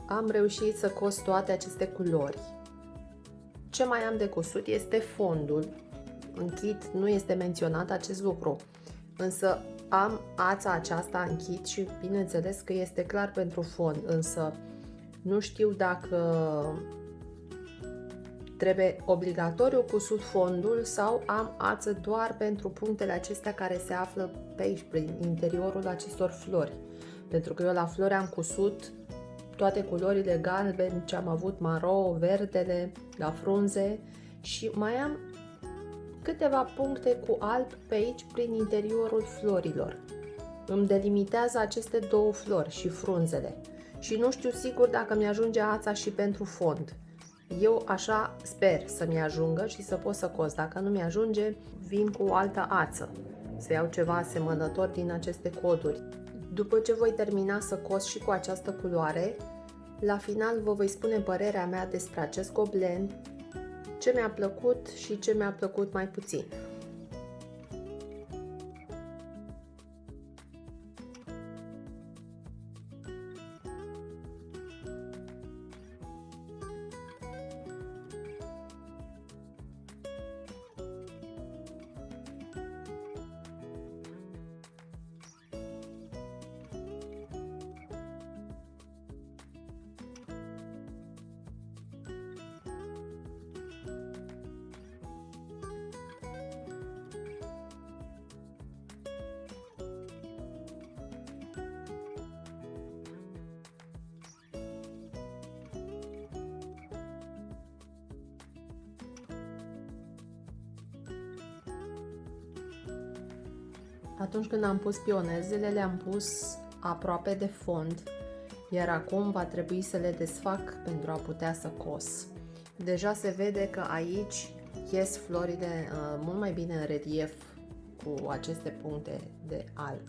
am reușit să cos toate aceste culori. Ce mai am de cosut este fondul. În kit nu este menționat acest lucru, însă am ața aceasta în kit și bineînțeles că este clar pentru fond, însă nu știu dacă trebuie obligatoriu cusut fondul sau am ață doar pentru punctele acestea care se află pe aici, prin interiorul acestor flori. Pentru că eu la flori am cusut toate culorile galben, ce am avut maro, verdele, la frunze și mai am câteva puncte cu alb pe aici prin interiorul florilor. Îmi delimitează aceste două flori și frunzele și nu știu sigur dacă mi-ajunge ața și pentru fond. Eu așa sper să mi ajungă și să pot să cos. Dacă nu mi-ajunge, vin cu o altă ață, să iau ceva asemănător din aceste coduri. După ce voi termina să cos și cu această culoare, la final vă voi spune părerea mea despre acest goblen, ce mi-a plăcut și ce mi-a plăcut mai puțin. Atunci când am pus pionezele, le-am pus aproape de fond, iar acum va trebui să le desfac pentru a putea să cos. Deja se vede că aici ies florile mult mai bine în relief cu aceste puncte de alb.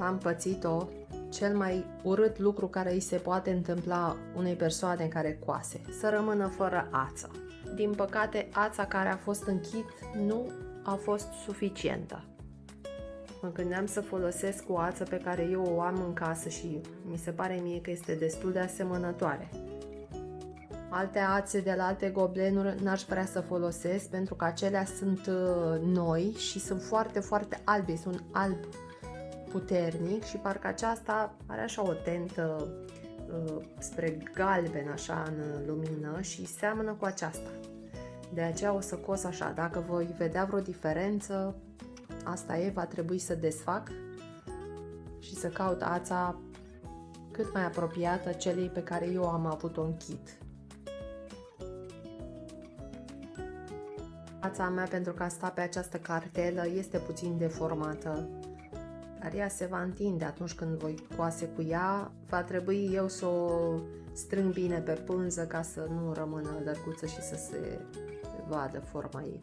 am pățit-o, cel mai urât lucru care îi se poate întâmpla unei persoane care coase, să rămână fără ață. Din păcate, ața care a fost în kit nu a fost suficientă. Mă gândeam să folosesc o ață pe care eu o am în casă și mi se pare mie că este destul de asemănătoare. Alte ațe de la alte goblenuri n-aș vrea să folosesc pentru că acelea sunt noi și sunt foarte, foarte albe, sunt alb puternic și parcă aceasta are așa o tentă spre galben așa în lumină și seamănă cu aceasta. De aceea o să cos așa, dacă voi vedea vreo diferență, asta e, va trebui să desfac și să caut ața cât mai apropiată celei pe care eu am avut-o în kit. Ața mea, pentru că a stat pe această cartelă, este puțin deformată, dar ea se va întinde atunci când voi coase cu ea. Va trebui eu să o strâng bine pe pânză ca să nu rămână lărguță și să se vadă forma ei.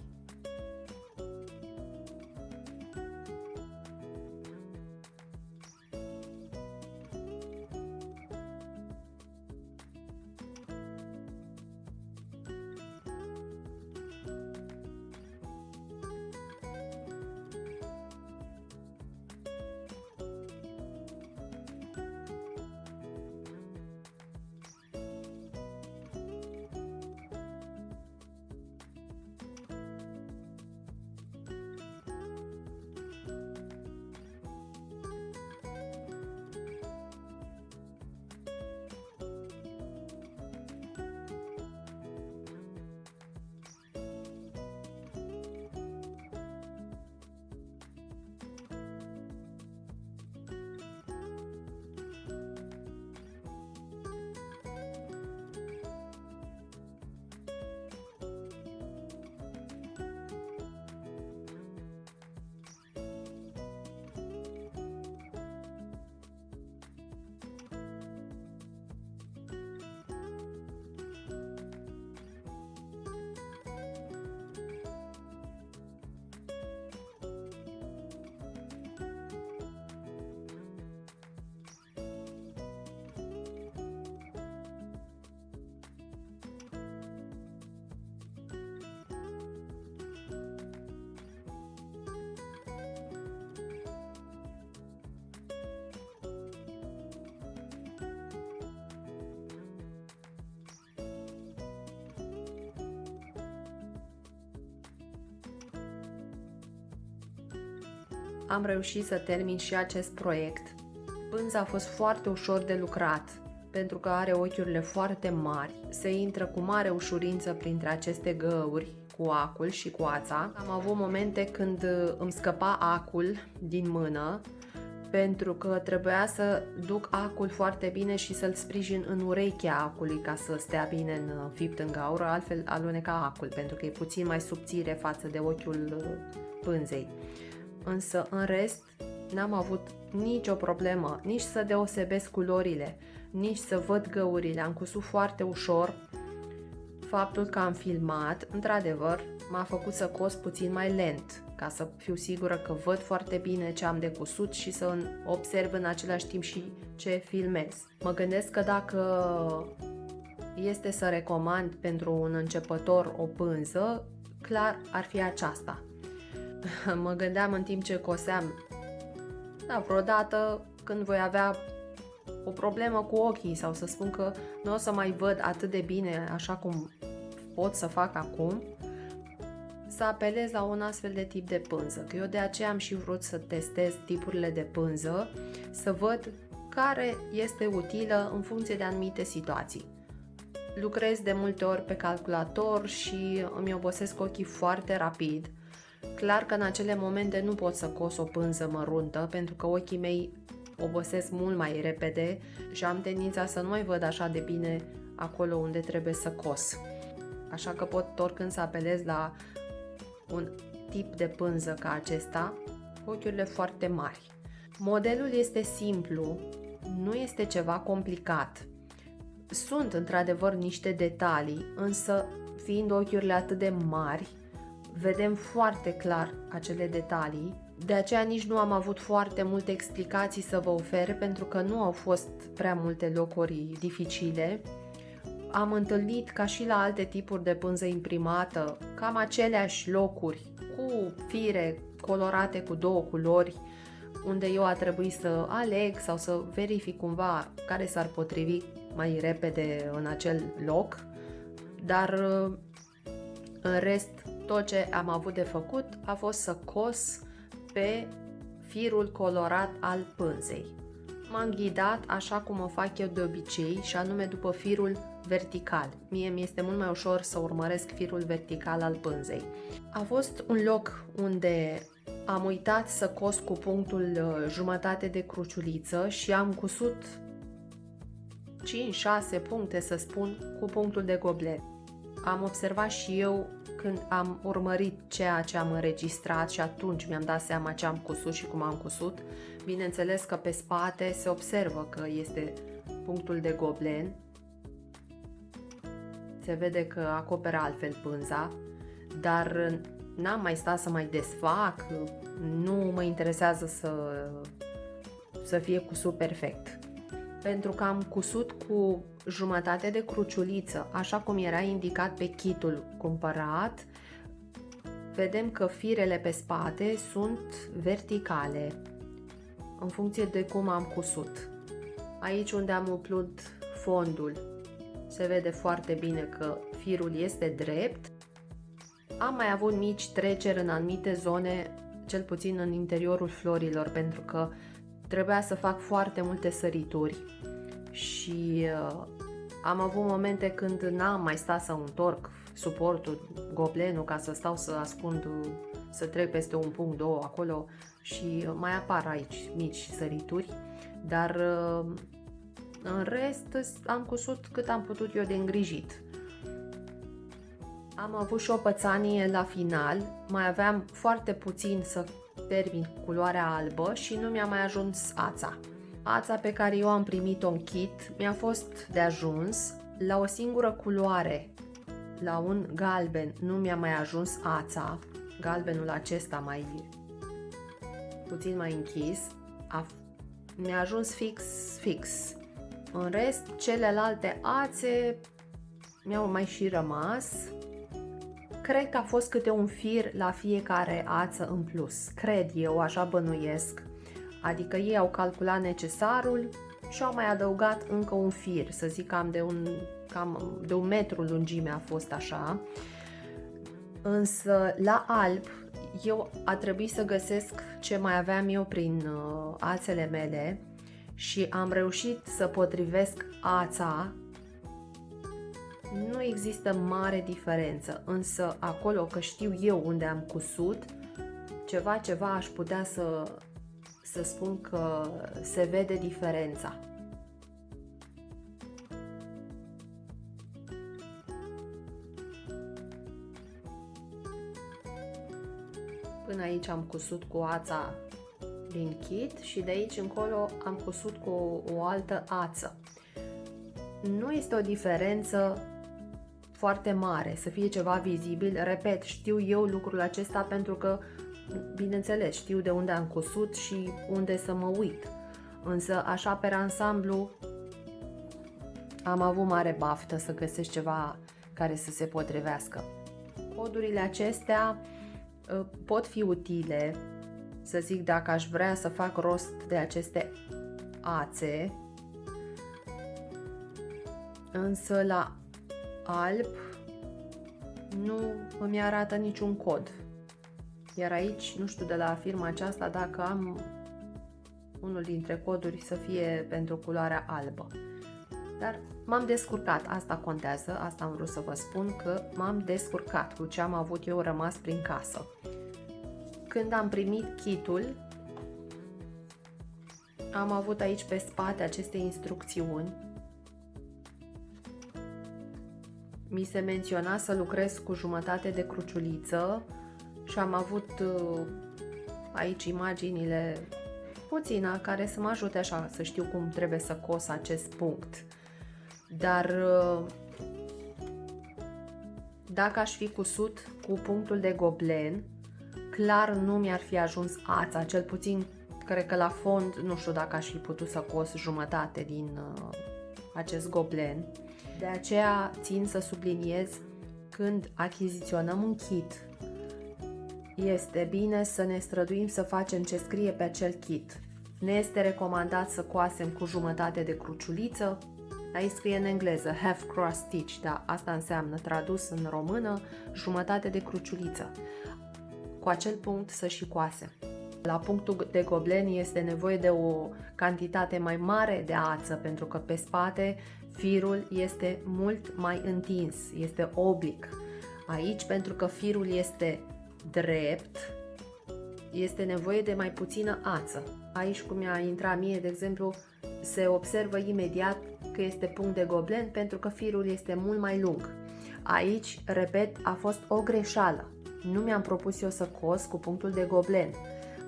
Am reușit să termin și acest proiect. Pânza a fost foarte ușor de lucrat, pentru că are ochiurile foarte mari, se intră cu mare ușurință printre aceste găuri cu acul și cu ața. Am avut momente când îmi scăpa acul din mână, pentru că trebuia să duc acul foarte bine și să-l sprijin în urechea acului ca să stea bine înfipt în gaură, altfel aluneca acul, pentru că e puțin mai subțire față de ochiul pânzei. Însă, în rest, n-am avut nicio problemă, nici să deosebesc culorile, nici să văd găurile. Am cusut foarte ușor. Faptul că am filmat, într-adevăr, m-a făcut să cos puțin mai lent, ca să fiu sigură că văd foarte bine ce am de cusut și să observ în același timp și ce filmez. Mă gândesc că dacă este să recomand pentru un începător o pânză, clar ar fi aceasta. Mă gândeam în timp ce coseam, da, vreodată când voi avea o problemă cu ochii sau să spun că nu o să mai văd atât de bine așa cum pot să fac acum, să apelez la un astfel de tip de pânză. Că eu de aceea am și vrut să testez tipurile de pânză, să văd care este utilă în funcție de anumite situații. Lucrez de multe ori pe calculator și îmi obosesc ochii foarte rapid. Clar că în acele momente nu pot să cos o pânză măruntă, pentru că ochii mei obosesc mult mai repede și am tendința să nu mai văd așa de bine acolo unde trebuie să cos. Așa că pot oricând să apelez la un tip de pânză ca acesta, cu ochiurile foarte mari. Modelul este simplu, nu este ceva complicat. Sunt într-adevăr niște detalii, însă fiind ochiurile atât de mari, vedem foarte clar acele detalii De aceea nici nu am avut foarte multe explicații să vă ofer, pentru că nu au fost prea multe locuri dificile. Am întâlnit, ca și la alte tipuri de pânză imprimată, cam aceleași locuri cu fire colorate cu două culori, unde eu a trebuit să aleg sau să verific cumva care s-ar potrivi mai repede în acel loc, dar în rest tot ce am avut de făcut a fost să cos pe firul colorat al pânzei. M-am ghidat așa cum o fac eu de obicei, și anume după firul vertical. Mie mi-este mult mai ușor să urmăresc firul vertical al pânzei. A fost un loc unde am uitat să cos cu punctul jumătate de cruciuliță și am cusut 5-6 puncte, să spun, cu punctul de goblet. Am observat și eu când am urmărit ceea ce am înregistrat și atunci mi-am dat seama ce am cusut și cum am cusut. Bineînțeles că pe spate se observă că este punctul de goblen. Se vede că acoperă altfel pânza, dar n-am mai stat să mai desfac, nu mă interesează să fie cusut perfect. Pentru că am cusut cu jumătate de cruciuliță, așa cum era indicat pe kitul cumpărat, vedem că firele pe spate sunt verticale, în funcție de cum am cusut. Aici unde am umplut fondul, se vede foarte bine că firul este drept. Am mai avut mici treceri în anumite zone, cel puțin în interiorul florilor, pentru că trebuia să fac foarte multe sărituri și am avut momente când n-am mai stat să întorc suportul, goblenul, ca să stau să ascund, să trec peste un punct, două acolo, și mai apar aici mici sărituri, dar în rest am cusut cât am putut eu de îngrijit. Am avut și o pățanie la final, mai aveam foarte puțin să termin culoarea albă și nu mi-a mai ajuns ața. Ața pe care eu am primit-o în kit mi-a fost de ajuns. La o singură culoare, la un galben, nu mi-a mai ajuns ața. Galbenul acesta puțin mai închis, mi-a ajuns fix. În rest, celelalte ațe mi-au mai și rămas. Cred că a fost câte un fir la fiecare ață în plus. Cred eu, așa bănuiesc. Adică ei au calculat necesarul și au mai adăugat încă un fir. Să zic cam de un metru lungime a fost așa. Însă la alb eu a trebuit să găsesc ce mai aveam eu prin ațele mele și am reușit să potrivesc ața. Nu există mare diferență, însă acolo, că știu eu unde am cusut, ceva aș putea să spun că se vede diferența. Până aici am cusut cu ața din kit și de aici încolo am cusut cu o altă ață. Nu este o diferență foarte mare, să fie ceva vizibil. Repet, știu eu lucrul acesta pentru că, bineînțeles, știu de unde am cusut și unde să mă uit. Însă, așa pe ansamblu, am avut mare baftă să găsesc ceva care să se potrivească. Codurile acestea pot fi utile, să zic, dacă aș vrea să fac rost de aceste ațe, însă la alb nu îmi arată niciun cod. Iar aici, nu știu de la firma aceasta dacă am unul dintre coduri să fie pentru culoarea albă. Dar m-am descurcat, asta contează, asta am vrut să vă spun, că m-am descurcat cu ce am avut eu rămas prin casă. Când am primit kitul, am avut aici pe spate aceste instrucțiuni. Mi se menționa să lucrez cu jumătate de cruciuliță și am avut aici imaginile puțina care să mă ajute așa să știu cum trebuie să cos acest punct. Dar dacă aș fi cusut cu punctul de goblen, clar nu mi-ar fi ajuns ața, cel puțin cred că la fond, nu știu dacă aș fi putut să cos jumătate din acest goblen. De aceea țin să subliniez, când achiziționăm un kit, este bine să ne străduim să facem ce scrie pe acel kit. Ne este recomandat să coasem cu jumătate de cruciuliță. Aici scrie în engleză half cross stitch, dar asta înseamnă, tradus în română, jumătate de cruciuliță. Cu acel punct să și coasem. La punctul de goblen este nevoie de o cantitate mai mare de ață, pentru că pe spate firul este mult mai întins, este oblic. Aici, pentru că firul este drept, este nevoie de mai puțină ață. Aici, cum mi-a intrat mie, de exemplu, se observă imediat că este punct de goblen, pentru că firul este mult mai lung. Aici, repet, a fost o greșeală. Nu mi-am propus eu să cos cu punctul de goblen.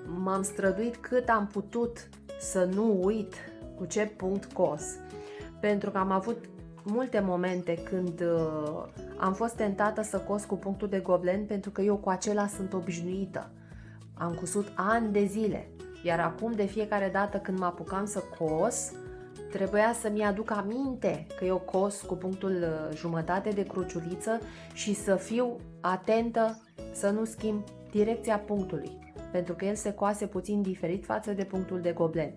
M-am străduit cât am putut să nu uit cu ce punct cos, pentru că am avut multe momente când am fost tentată să cos cu punctul de goblen, pentru că eu cu acela sunt obișnuită. Am cusut ani de zile, iar acum de fiecare dată când mă apucam să cos, trebuia să-mi aduc aminte că eu cos cu punctul jumătate de cruciuliță și să fiu atentă să nu schimb direcția punctului, pentru că el se coase puțin diferit față de punctul de goblen.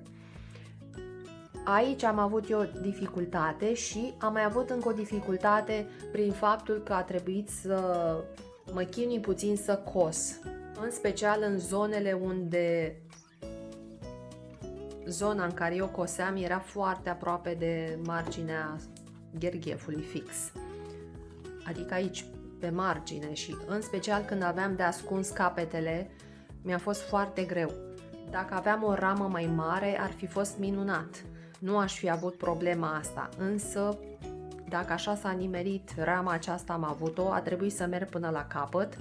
Aici am avut eu dificultate și am mai avut încă o dificultate prin faptul că a trebuit să mă chinui puțin să cos, în special în zonele unde zona în care eu coseam era foarte aproape de marginea gherghefului fix, adică aici pe margine, și în special când aveam de ascuns capetele, mi-a fost foarte greu. Dacă aveam o ramă mai mare, ar fi fost minunat. Nu aș fi avut problema asta, însă dacă așa s-a nimerit, rama aceasta am avut-o, a trebuit să merg până la capăt.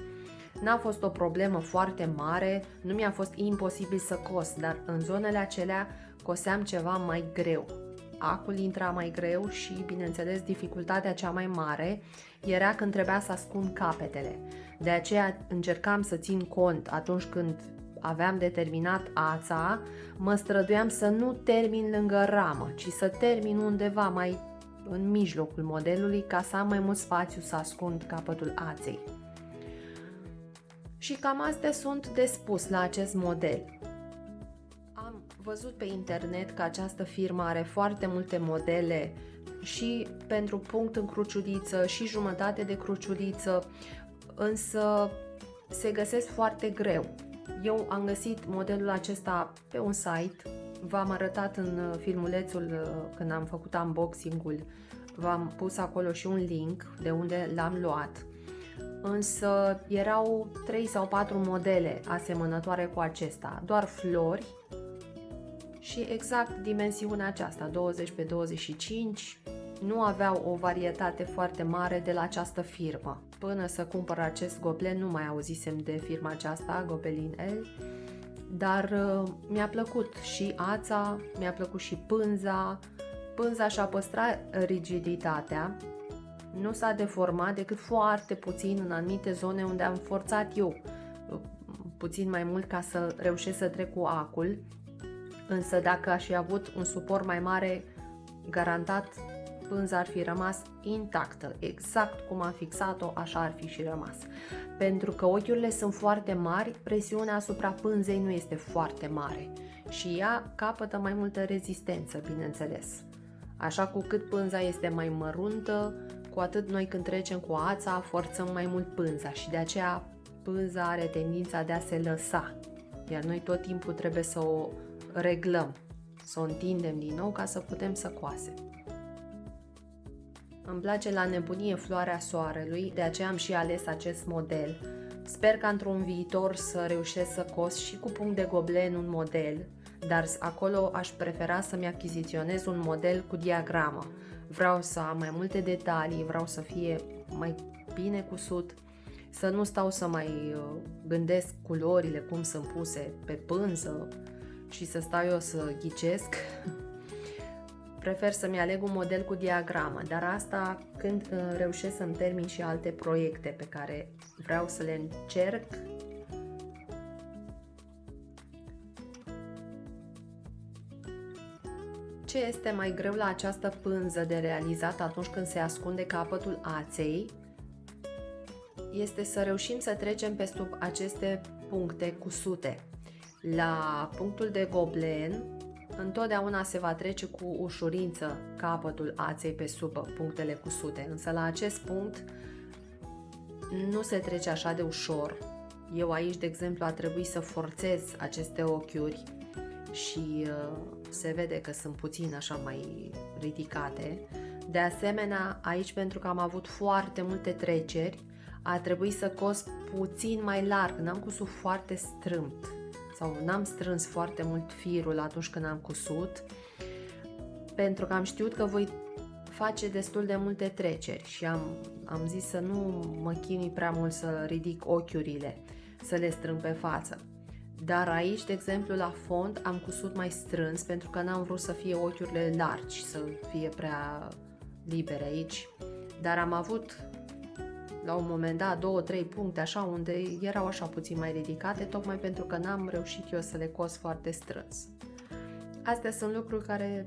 N-a fost o problemă foarte mare, nu mi-a fost imposibil să cos, dar în zonele acelea coseam ceva mai greu. Acul intra mai greu și, bineînțeles, dificultatea cea mai mare era când trebuia să ascund capetele. De aceea încercam să țin cont atunci când aveam de terminat ața, mă străduiam să nu termin lângă ramă, ci să termin undeva mai în mijlocul modelului, ca să am mai mult spațiu să ascund capătul aței. Și cam astea sunt de spus la acest model. Am văzut pe internet că această firmă are foarte multe modele și pentru punct în cruciuliță și jumătate de cruciuliță, însă se găsesc foarte greu. Eu am găsit modelul acesta pe un site, v-am arătat în filmulețul când am făcut unboxing-ul, v-am pus acolo și un link de unde l-am luat. Însă erau 3 sau 4 modele asemănătoare cu acesta, doar flori și exact dimensiunea aceasta, 20 pe 25, nu aveau o varietate foarte mare de la această firmă. Până să cumpăr acest goblen nu mai auzisem de firma aceasta, Gobelin L, dar mi-a plăcut și ața, mi-a plăcut și pânza. Pânza și-a păstrat rigiditatea, nu s-a deformat decât foarte puțin în anumite zone unde am forțat eu puțin mai mult ca să reușesc să trec cu acul, însă dacă aș fi avut un suport mai mare, garantat pânza ar fi rămas intactă, exact cum am fixat-o, așa ar fi și rămas. Pentru că ochiurile sunt foarte mari, presiunea asupra pânzei nu este foarte mare și ea capătă mai multă rezistență, bineînțeles. Așa, cu cât pânza este mai măruntă, cu atât noi când trecem cu ața forțăm mai mult pânza și de aceea pânza are tendința de a se lăsa, iar noi tot timpul trebuie să o reglăm, să o întindem din nou ca să putem să coasem. Îmi place la nebunie floarea soarelui, de aceea am și ales acest model. Sper că într-un viitor să reușesc să cos și cu punct de goblen un model, dar acolo aș prefera să-mi achiziționez un model cu diagramă. Vreau să am mai multe detalii, vreau să fie mai bine cusut, să nu stau să mai gândesc culorile, cum sunt puse pe pânză și să stau eu să ghicesc. Prefer să-mi aleg un model cu diagramă, dar asta când reușesc să-mi termin și alte proiecte pe care vreau să le încerc Ce este mai greu la această pânză de realizat atunci când se ascunde capătul aței este să reușim să trecem pe sub aceste puncte cusute. La punctul de goblen întotdeauna se va trece cu ușurință capătul aței pe sub punctele cusute, însă la acest punct nu se trece așa de ușor. Eu aici, de exemplu, a trebuit să forțez aceste ochiuri și se vede că sunt puțin așa mai ridicate. De asemenea, aici, pentru că am avut foarte multe treceri, a trebuit să cos puțin mai larg, n-am cusut foarte strâmt sau n-am strâns foarte mult firul atunci când am cusut, pentru că am știut că voi face destul de multe treceri și am zis să nu mă chinui prea mult să ridic ochiurile, să le strâng pe față. Dar aici, de exemplu, la fond am cusut mai strâns pentru că n-am vrut să fie ochiurile largi, să fie prea libere aici. Dar am avut la un moment dat 2-3 puncte așa unde erau așa puțin mai ridicate, tocmai pentru că n-am reușit eu să le cos foarte strâns. Astea sunt lucruri care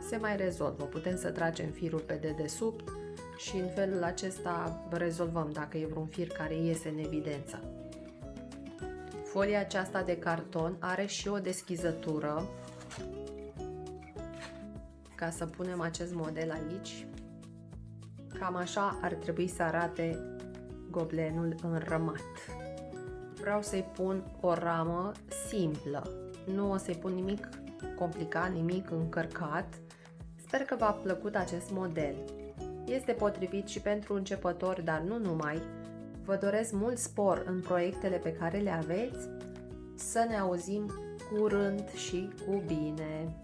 se mai rezolvă. Putem să tragem firul pe dedesubt și în felul acesta rezolvăm dacă e vreun fir care iese în evidență. Folia aceasta de carton are și o deschizătură ca să punem acest model aici. Cam așa ar trebui să arate goblenul înrămat. Vreau să-i pun o ramă simplă. Nu o să-i pun nimic complicat, nimic încărcat. Sper că v-a plăcut acest model. Este potrivit și pentru începători, dar nu numai. Vă doresc mult spor în proiectele pe care le aveți. Să ne auzim curând și cu bine!